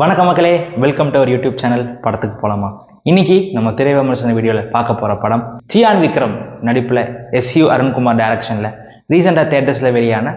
வணக்கம் மக்களே, welcome to our YouTube channel. படத்துக்கு போலாமா? இன்னைக்கு நம்ம திரை விமர்சன வீடியோவில் பார்க்க போகிற படம் சியான் விக்ரம் நடிப்பில் எஸ்யூ அருண்குமார் டைரக்ஷனில் ரீசெண்டாக தேட்டர்ஸில் வெளியான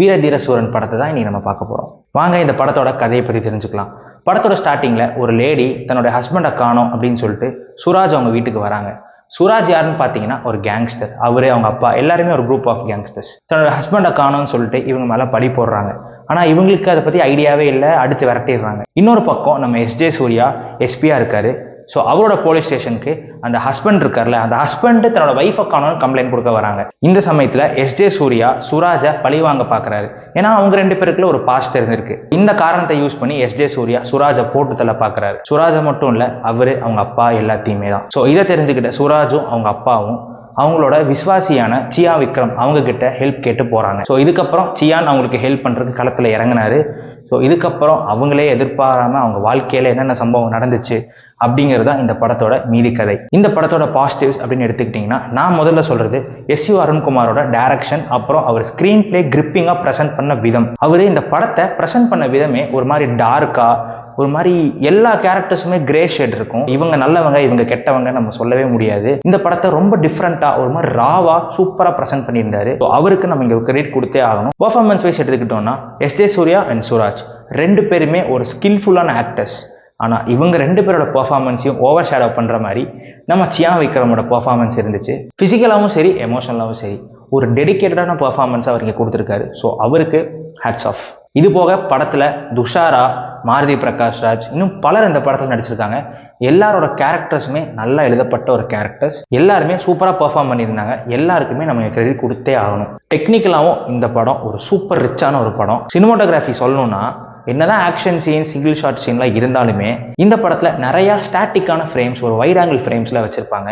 வீரதீர சூரன் படத்தை தான் இன்னைக்கு நம்ம பார்க்க போகிறோம். வாங்க இந்த படத்தோட கதையை பற்றி தெரிஞ்சுக்கலாம். படத்தோட ஸ்டார்டிங்கில் ஒரு லேடி தன்னோட ஹஸ்பண்டை காணோம் அப்படின்னு சொல்லிட்டு சுராஜ் அவங்க வீட்டுக்கு வராங்க. சுராஜ் யாருன்னு பார்த்தீங்கன்னா ஒரு கேங்ஸ்டர். அவரு அவங்க அப்பா எல்லாருமே ஒரு குரூப் ஆஃப் கேங்ஸ்டர்ஸ். தன்னோட ஹஸ்பண்டை காணோம்னு சொல்லிட்டு இவங்க மேலே பழி போடுறாங்க. ஆனால் இவங்களுக்கு அதை பற்றி ஐடியாவே இல்லை, அடித்து விரட்டிடுறாங்க. இன்னொரு பக்கம் நம்ம எஸ்ஜே சூர்யா எஸ்பியா இருக்காரு. ஸோ அவரோட போலீஸ் ஸ்டேஷனுக்கு அந்த ஹஸ்பண்ட் இருக்கார்ல, அந்த ஹஸ்பண்ட் தன்னோட ஒய்ஃபை காணோம்னு கம்ப்ளைண்ட் கொடுக்க வராங்க. இந்த சமயத்தில் எஸ்ஜே சூர்யா சுராஜை பழி வாங்க பார்க்குறாரு. ஏன்னா அவங்க ரெண்டு பேருக்குள்ள ஒரு பாஸ்ட் இருந்திருக்கு. இந்த காரணத்தை யூஸ் பண்ணி எஸ்ஜே சூர்யா சுராஜை போட்டு தள்ள பார்க்குறாரு. சுராஜை மட்டும் இல்லை, அவரு அவங்க அப்பா எல்லாத்தையுமே தான். ஸோ இதை தெரிஞ்சுக்கிட்ட சுராஜும் அவங்க அப்பாவும் அவங்களோட விஸ்வாசியான சியான் விக்ரம் அவங்க கிட்ட ஹெல்ப் கேட்டு போறாங்க. ஸோ இதுக்கப்புறம் சியான் அவங்களுக்கு ஹெல்ப் பண்றதுக்கு களத்துல இறங்கினாரு. ஸோ இதுக்கப்புறம் அவங்களே எதிர்பாராம அவங்க வாழ்க்கையில என்னென்ன சம்பவம் நடந்துச்சு அப்படிங்கிறதா இந்த படத்தோட மீதி கதை. இந்த படத்தோட பாசிட்டிவ்ஸ் அப்படின்னு எடுத்துக்கிட்டீங்கன்னா, நான் முதல்ல சொல்றது எஸ்யூ அருண்குமாரோட டைரக்ஷன், அப்புறம் அவர் ஸ்கிரீன் பிளே கிரிப்பிங்கா பிரசன்ட் பண்ண விதம். அவரு இந்த படத்தை பிரசன்ட் பண்ண விதமே ஒரு மாதிரி டார்க்கா, ஒரு மாதிரி எல்லா கேரக்டர்ஸுமே கிரே ஷேட் இருக்கும். இவங்க நல்லவங்க இவங்க கெட்டவங்க நம்ம சொல்லவே முடியாது. இந்த படத்தை ரொம்ப டிஃப்ரெண்டா ஒரு மாதிரி ராவா சூப்பரா பிரசன்ட் பண்ணியிருந்தாரு. அவருக்கு நம்ம இங்க கிரெடிட் கொடுத்தே ஆகணும். பெர்ஃபார்மன்ஸ் வைஸ் எடுத்துக்கிட்டோம்னா எஸ்ஜே சூர்யா அண்ட் சுராஜ் ரெண்டு பேருமே ஒரு ஸ்கில்ஃபுல்லான ஆக்டர்ஸ். ஆனா இவங்க ரெண்டு பேரோட பெர்ஃபார்மன்ஸையும் ஓவர் ஷேடோ பண்ற மாதிரி நம்ம சியான் விக்ரமோட பெர்ஃபார்மன்ஸ் இருந்துச்சு. பிசிக்கலாவும் சரி எமோஷனலாவும் சரி ஒரு டெடிகேட்டடான பெர்ஃபார்மன்ஸ் அவர் இங்க கொடுத்துருக்காரு. ஸோ அவருக்கு ஹேட்ஸ் ஆஃப். இது போக படத்துல துஷாரா, மாருதி பிரகாஷ் ராஜ், இன்னும் பலர் இந்த படத்தில் நடிச்சிருக்காங்க. எல்லாரோட கேரக்டர்ஸுமே நல்லா எழுதப்பட்ட ஒரு கேரக்டர்ஸ். எல்லாருமே சூப்பராக பெர்ஃபார்ம் பண்ணியிருந்தாங்க. எல்லாருக்குமே நம்ம கிரெடிட் கொடுத்தே ஆகணும். டெக்னிக்கலாகவும் இந்த படம் ஒரு சூப்பர் ரிச்சான ஒரு படம். சினிமோட்டோகிராஃபி சொல்லணும்னா என்னதான் ஆக்ஷன் சீன், சிங்கிள் ஷாட் சீன்லாம் இருந்தாலுமே இந்த படத்தில் நிறையா ஸ்டாட்டிக்கான ஃப்ரேம்ஸ், ஒரு வைட் ஆங்கிள் ஃப்ரேம்ஸில் வச்சுருப்பாங்க.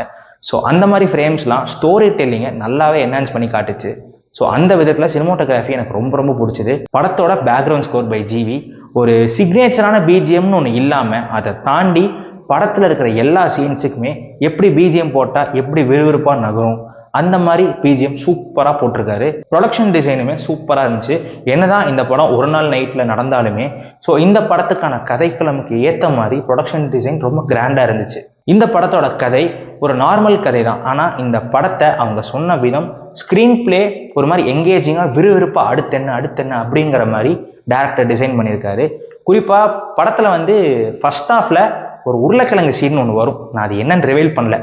ஸோ அந்த மாதிரி ஃப்ரேம்ஸ்லாம் ஸ்டோரி டெல்லிங்கை நல்லாவே என்ஹான்ஸ் பண்ணி காட்டுச்சு. ஸோ அந்த விதத்தில் சினிமோட்டோகிராஃபி எனக்கு ரொம்ப ரொம்ப பிடிச்சது. படத்தோட பேக்ரவுண்ட் ஸ்கோர் பை ஜிவி ஒரு சிக்னேச்சரான பிஜிஎம்னு ஒன்று இல்லாமல் அதை தாண்டி படத்தில் இருக்கிற எல்லா சீன்ஸுக்குமே எப்படி பிஜிஎம் போட்டால் எப்படி விறுவிறுப்பாக நகரும் அந்த மாதிரி பிஜிஎம் சூப்பராக போட்டிருக்காரு. ப்ரொடக்ஷன் டிசைனுமே சூப்பராக இருந்துச்சு. என்னதான் இந்த படம் ஒரு நாள் நைட்டில் நடந்தாலுமே ஸோ இந்த படத்துக்கான கதைக்களமுக்கு ஏற்ற மாதிரி ப்ரொடக்ஷன் டிசைன் ரொம்ப கிராண்டாக இருந்துச்சு. இந்த படத்தோட கதை ஒரு நார்மல் கதை தான். ஆனால் இந்த படத்தை அவங்க சொன்ன விதம், ஸ்க்ரீன் பிளே ஒரு மாதிரி எங்கேஜிங்காக விறுவிறுப்பாக அடுத்தென்ன அப்படிங்கிற மாதிரி டேரக்டர் டிசைன் பண்ணியிருக்காரு. குறிப்பாக படத்தில் ஃபர்ஸ்ட் ஹாஃபில் ஒரு உருளைக்கிழங்கு சீன் ஒன்று வரும். நான் அது என்னன்னு ரிவீல் பண்ணல.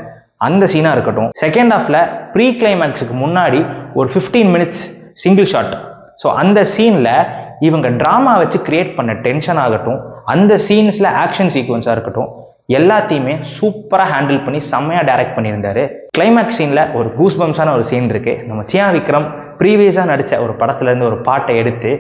அந்த சீனாக இருக்கட்டும், செகண்ட் ஹாஃபில் ப்ரீ கிளைமேக்ஸுக்கு முன்னாடி ஒரு 15 மினிட்ஸ் சிங்கிள் ஷாட். ஸோ அந்த சீனில் இவங்க ட்ராமா வச்சு கிரியேட் பண்ண டென்ஷன் ஆகட்டும், அந்த சீன்ஸில் ஆக்ஷன் சீக்வன்ஸாக இருக்கட்டும், எல்லாத்தையுமே சூப்பராக ஹேண்டில் பண்ணி செம்மையாக டைரக்ட் பண்ணியிருந்தாரு. கிளைமேக்ஸ் சீனில் ஒரு கூஸ் பம்ஸான ஒரு சீன் இருக்குது. நம்ம சியான் விக்ரம் ப்ரீவியஸாக நடித்த ஒரு படத்துலேருந்து ஒரு பாட்டை எடுத்து,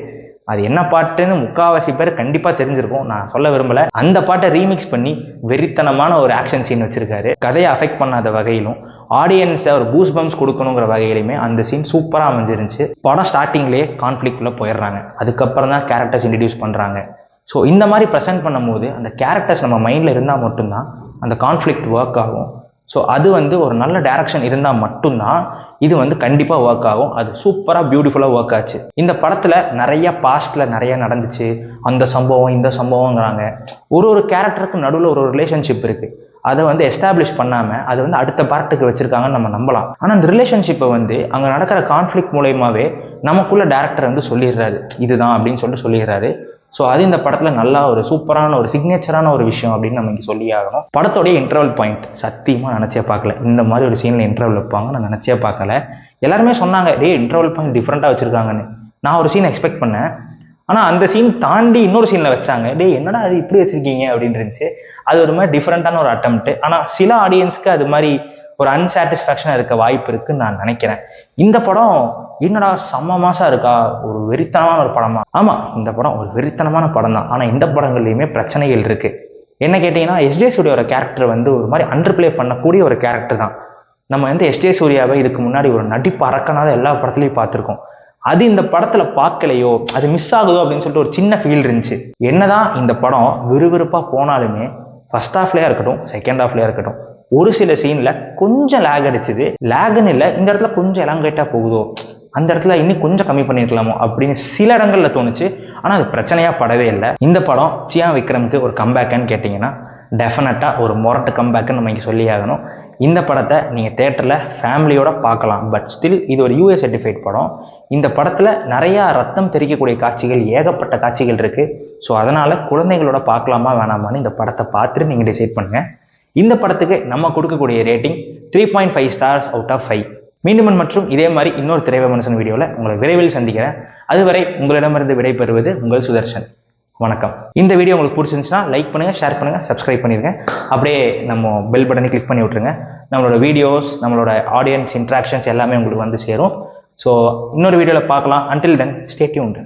அது என்ன பாட்டுன்னு முக்காவாசி பேர் கண்டிப்பாக தெரிஞ்சிருக்கும், நான் சொல்ல விரும்பலை, அந்த பாட்டை ரீமிக்ஸ் பண்ணி வெறித்தனமான ஒரு ஆக்ஷன் சீன் வச்சிருக்காரு. கதையை அஃபெக்ட் பண்ணாத வகையிலும் ஆடியன்ஸை ஒரு கூஸ் பம்ஸ் கொடுக்கணுங்கிற வகையிலுமே அந்த சீன் சூப்பராக அமைஞ்சிருந்துச்சு. படம் ஸ்டார்டிங்லேயே கான்ஃப்ளிக்ட்குள்ளே போயிடுறாங்க. அதுக்கப்புறம் தான் கேரக்டர்ஸ் இன்ட்ரடியூஸ் பண்ணுறாங்க. ஸோ இந்த மாதிரி ப்ரெசென்ட் பண்ணும்போது அந்த கேரக்டர்ஸ் நம்ம மைண்டில் இருந்தால் மட்டும்தான் அந்த கான்ஃப்ளிக்ட் ஒர்க் ஆகும். ஸோ அது ஒரு நல்ல டைரக்ஷன் இருந்தால் மட்டும்தான் இது கண்டிப்பாக ஒர்க் ஆகும். அது சூப்பராக பியூட்டிஃபுல்லாக ஒர்க் ஆச்சு. இந்த படத்தில் நிறைய பாஸ்டில் நிறைய நடந்துச்சு, அந்த சம்பவம் இந்த சம்பவங்கிறாங்க. ஒரு கேரக்டருக்கு நடுவில் ஒரு ரிலேஷன்ஷிப் இருக்குது. அதை எஸ்டாப்ளிஷ் பண்ணாமல் அது அடுத்த பார்ட்டுக்கு வச்சுருக்காங்கன்னு நம்ம நம்பலாம். ஆனால் அந்த ரிலேஷன்ஷிப்பை அங்கே நடக்கிற கான்ஃப்ளிக்ட் மூலயமாவே நமக்குள்ள டேரக்டர் சொல்லிடுறாரு, இதுதான் அப்படின்னு சொல்லிட்டு சொல்லிடுறாரு. ஸோ அது இந்த படத்தில் நல்லா ஒரு சூப்பரான ஒரு சிக்னேச்சரான ஒரு விஷயம் அப்படின்னு நம்ம இங்கே சொல்லி ஆகணும். படத்தோடைய இன்டர்வல் பாயிண்ட் சத்தியமாக நினச்சே பார்க்கல. இந்த மாதிரி ஒரு சீனில் இன்டர்வல் வைப்பாங்க நான் நினச்சே பார்க்கல. எல்லாருமே சொன்னாங்க, இன்டர்வல் பாயிண்ட் டிஃப்ரெண்ட்டாக வச்சுருக்காங்கன்னு. நான் ஒரு சீன் எக்ஸ்பெக்ட் பண்ணேன். ஆனால் அந்த சீன் தாண்டி இன்னொரு சீனில் வச்சாங்க. என்னடா அது இப்படி வச்சுருக்கீங்க அப்படின்னு இருந்துச்சு. அது ஒரு மாதிரி டிஃப்ரெண்ட்டான ஒரு அட்டெம்ப்ட். ஆனால் சில ஆடியன்ஸ்க்கு அது மாதிரி ஒரு அன்சாட்டிஸ்ஃபேக்ஷனாக இருக்க வாய்ப்பு இருக்குன்னு நான் நினைக்கிறேன். இந்த படம் என்னடா செம்ம மாசா இருக்கா, ஒரு வெறித்தனமான ஒரு படமா? ஆமாம், இந்த படம் ஒரு வெறித்தனமான படம் தான். ஆனால் இந்த படங்கள்லையுமே பிரச்சனைகள் இருக்கு. என்ன கேட்டிங்கன்னா, எஸ்ஜே சூர்யாவோட கேரக்டர் ஒரு மாதிரி அண்டர் பிளே பண்ணக்கூடிய ஒரு கேரக்டர் தான். நம்ம எஸ்ஜே சூர்யாவை இதுக்கு முன்னாடி ஒரு நடிப்பு அரக்கனாத எல்லா படத்துலையும் பார்த்துருக்கோம். அது இந்த படத்தில் பார்க்கலையோ, அது மிஸ் ஆகுதோ அப்படின்னு சொல்லிட்டு ஒரு சின்ன ஃபீல் இருந்துச்சு. என்னதான் இந்த படம் விறுவிறுப்பாக போனாலுமே ஃபர்ஸ்ட் ஹாஃப்லேயே இருக்கட்டும் செகண்ட் ஹாஃப்லேயே இருக்கட்டும் ஒரு சில சீன்ல கொஞ்சம் லேக் அடிச்சுது. லேக்னு இல்லை, இந்த இடத்துல கொஞ்சம் எலாங்கேட்டா போகுதோ, அந்த இடத்துல இன்னும் கொஞ்சம் கம்மி பண்ணியிருக்கலாமோ அப்படின்னு சில இடங்கள்ல தோணுச்சு. ஆனால் அது பிரச்சனையாக படவே இல்லை. இந்த படம் சியான் விக்ரமுக்கு ஒரு கம்பேக்குன்னு கேட்டிங்கன்னா டெஃபினட்டாக ஒரு மொரட்டு கம்பேக்குன்னு நம்ம இங்கே சொல்லி ஆகணும். இந்த படத்தை நீங்கள் தேட்டரில் ஃபேமிலியோட பார்க்கலாம். பட் ஸ்டில் இது ஒரு யூஏ சர்டிஃபைட் படம். இந்த படத்தில் நிறையா ரத்தம் தெறிக்கக்கூடிய காட்சிகள், ஏகப்பட்ட காட்சிகள் இருக்குது. ஸோ அதனால் குழந்தைகளோட பார்க்கலாமா வேணாமான்னு இந்த படத்தை பார்த்துட்டு நீங்கள் டிசைட் பண்ணுங்கள். இந்த படத்துக்கு நம்ம கொடுக்கக்கூடிய ரேட்டிங் 3.5 ஸ்டார்ஸ் அவுட் ஆஃப் 5. மீண்டும் மற்றும் இதே மாதிரி இன்னொரு திரை விமர்சன வீடியோவில் உங்களை விரைவில் சந்திக்கிறேன். அதுவரை உங்களிடமிருந்து விடைபெறுவது உங்கள் சுதர்ஷன். வணக்கம். இந்த வீடியோ உங்களுக்கு பிடிச்சிருந்துச்சுன்னா லைக் பண்ணுங்கள், ஷேர் பண்ணுங்கள், சப்ஸ்கிரைப் பண்ணிடுங்க. அப்படியே நம்ம பெல் பட்டனை கிளிக் பண்ணி விட்ருங்க. நம்மளோட வீடியோஸ், நம்மளோட ஆடியன்ஸ் இன்ட்ராக்ஷன்ஸ் எல்லாமே உங்களுக்கு வந்து சேரும். ஸோ இன்னொரு வீடியோவில் பார்க்கலாம். Until then stay tuned.